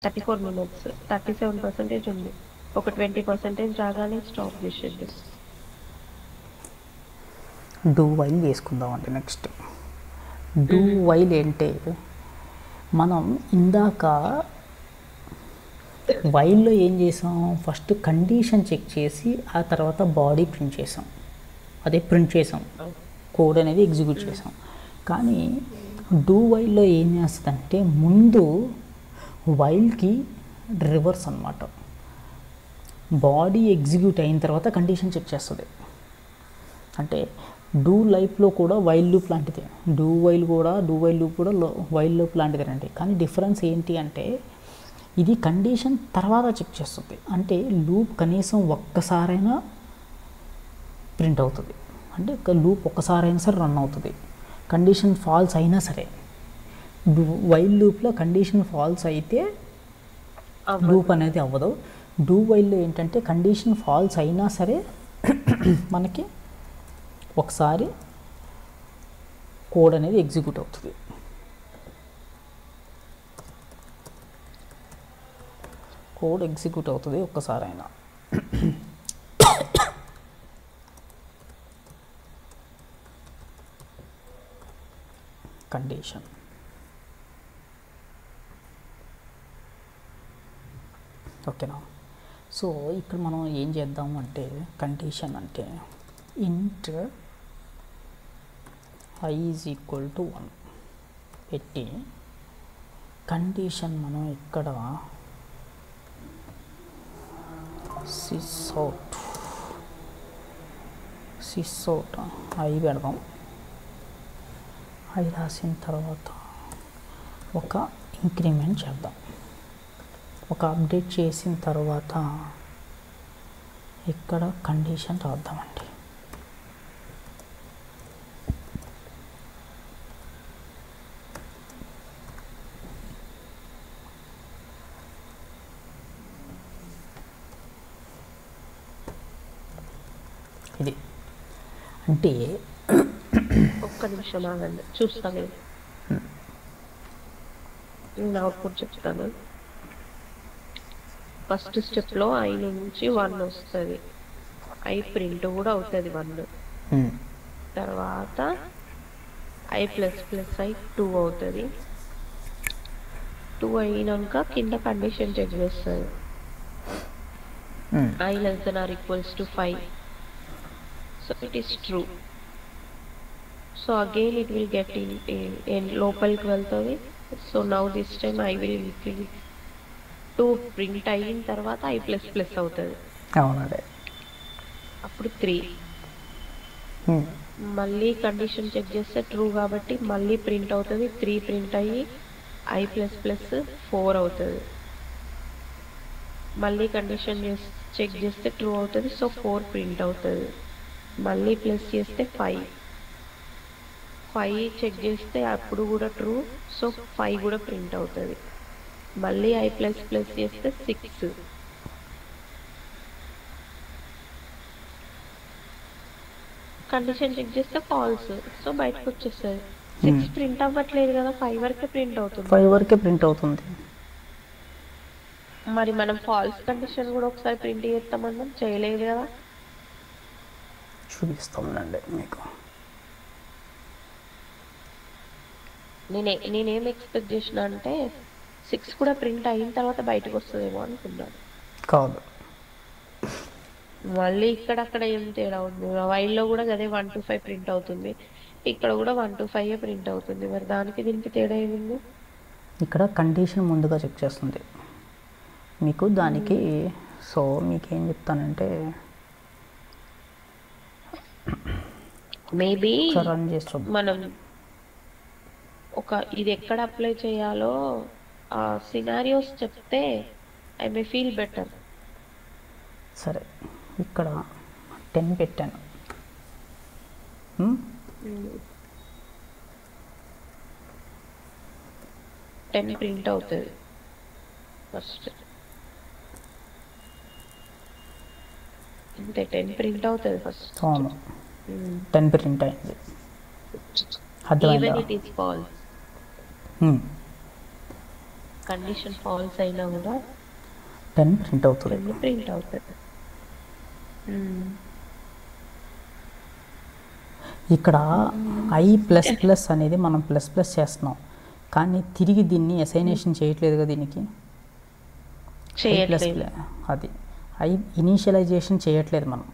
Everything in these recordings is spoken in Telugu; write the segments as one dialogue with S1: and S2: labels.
S1: 34 minutes 37% ఉంది. ఒక 20% రాగానే స్టాప్ చేసేది.
S2: డూ వైల్ చేసుకుందామండి. నెక్స్ట్ డూ వైల్ అంటే మనం ఇందాక వైల్లో ఏం చేసాం, ఫస్ట్ కండిషన్ చెక్ చేసి ఆ తర్వాత బాడీ ప్రింట్ చేసాం, అదే ప్రింట్ చేసాం, కోడ్ అనేది ఎగ్జిక్యూట్ చేసాం. కానీ డూ వైల్లో ఏం చేస్తుందంటే ముందు వైల్కి రివర్స్ అన్నమాట, బాడీ ఎగ్జిక్యూట్ అయిన తర్వాత కండిషన్ చెక్ చేస్తుంది. అంటే డూ లైఫ్లో కూడా వైల్ లూప్ లాంటిదే, డూ వైల్ లూప్ కూడా వైల్ లూప్ లాంటిదేనండి. కానీ డిఫరెన్స్ ఏంటి అంటే ఇది కండిషన్ తర్వాత చెక్ చేస్తుంది. అంటే లూప్ కనీసం ఒక్కసారైనా ప్రింట్ అవుతుంది, అంటే లూప్ ఒక్కసారైనా సరే రన్ అవుతుంది. కండిషన్ ఫాల్స్ అయినా సరే, వైల్ లూప్లో కండిషన్ ఫాల్స్ అయితే లూప్ అనేది అవ్వదు. డూ వైల్లో ఏంటంటే కండిషన్ ఫాల్స్ అయినా సరే మనకి ఒకసారి కోడ్ అనేది ఎగ్జిక్యూట్ అవుతుంది. కోడ్ ఎగ్జిక్యూట్ అవుతుంది ఒక్కసారైనా. కండిషన్ ఓకేనా. సో ఇక్కడ మనం ఏం చేద్దాము అంటే కండిషన్ అంటే ఇంట్ i ఈజ్ ఈక్వల్ టు 1 పెట్టి కండిషన్ మనం ఇక్కడ సిస్అవుట్ i పెడదాం. i రాసిన తర్వాత ఒక ఇంక్రిమెంట్ చేద్దాం. ఒక అప్డేట్ చేసిన తర్వాత ఇక్కడ కండిషన్ రాద్దామండి. ఇది అంటే
S1: ఒక్క నిమిషం ఆగండి, చూస్తాను. నేను అవుట్పుట్ చెప్తాను. ఫస్ట్ స్టెప్లో i నుంచి 1 వస్తుంది, i ప్రింట్ కూడా అవుతుంది 1. తర్వాత i ప్లస్ ప్లస్ i 2 అవుతుంది. 2 అయినాక కింద కండిషన్ చెక్ చేస్తుంది, i less than or equals to 5. So it is true. So again it will get in లోపలికి వెళ్తుంది. So now this time I will increase 2 print అయిన తర్వాత i ప్లస్ ప్లస్ అవుతుంది.
S2: అవునండి.
S1: అప్పుడు 3. మళ్ళీ కండిషన్ చెక్ చేస్తే ట్రూ కాబట్టి మళ్ళీ ప్రింట్ అవుతుంది. 3 ప్రింట్ అయ్యి i ప్లస్ ప్లస్ 4 అవుతుంది. మళ్ళీ కండిషన్ చెక్ చేస్తే ట్రూ అవుతుంది. సో 4 ప్రింట్ అవుతుంది. మళ్ళీ ప్లస్ చేస్తే 5 చెక్ చేస్తే అప్పుడు కూడా ట్రూ. సో 5 కూడా ప్రింట్ అవుతుంది. మళ్ళీ i ప్లస్ ప్లస్ చేస్తే 6. కండిషన్ చెక్ చేస్తే ఫాల్స్. సో బయటకు వచ్చేస్తుంది. 6 ప్రింట్ అవ్వట్లేదు కదా, 5 వరకే ప్రింట్ అవుతుంది.
S2: 5 వరకే ప్రింట్ అవుతుంది.
S1: మరి మనం ఫాల్స్ కండిషన్ కూడా ఒకసారి ప్రింట్ చేస్తామన్నాం, చేయలేదు కదా.
S2: చూపిస్తామండి మీకు.
S1: నేనేం ఎక్స్పెక్ట్ చేసిన అంటే 6 కూడా ప్రింట్ అయిన తర్వాత బయటకు వస్తుందేమో అనుకున్నాను.
S2: కాదు,
S1: మళ్ళీ ఇక్కడక్కడ ఏం తేడా ఉంది. వైల్లో కూడా అదే 1 to 5 ప్రింట్ అవుతుంది, ఇక్కడ కూడా 1 to 5 ప్రింట్ అవుతుంది. మరి దానికి దీనికి తేడా ఏముంది?
S2: ఇక్కడ కండిషన్ ముందుగా చెక్ చేస్తుంది మీకు దానికి. సో మీకేం చెప్తానంటే
S1: మేబీ
S2: రన్ చేసి
S1: మనం ఇది ఎక్కడ అప్లై చేయాలో ఆ సినారియోస్ చెప్తే ఐ మే ఫీల్ బెటర్.
S2: సరే, ఇక్కడ 10 పెట్టాను.
S1: 10 ప్రింట్ అవుతుంది ఫస్ట్. అంతే, 10 ప్రింట్ అవుతుంది ఫస్ట్.
S2: అవును, 10 ప్రింట్ అయింది.
S1: Even it is false. Condition false అయినా కూడా
S2: 10 ప్రింట్ అవుతుంది.
S1: 10 ప్రింట్ అవుతుంది.
S2: ఇక్కడ ఐ ప్లస్ ప్లస్ అనేది మనం ప్లస్ ప్లస్ చేస్తున్నాం, కానీ తిరిగి దీన్ని అసైనేషన్ చేయట్లేదు కదా దీనికి. అది ఐ ఇనీషియలైజేషన్ చేయట్లేదు మనం,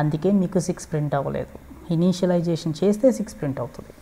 S2: అందుకే మీకు 6 ప్రింట్ అవ్వలేదు. ఇనీషియలైజేషన్ చేస్తే 6 ప్రింట్ అవుతుంది.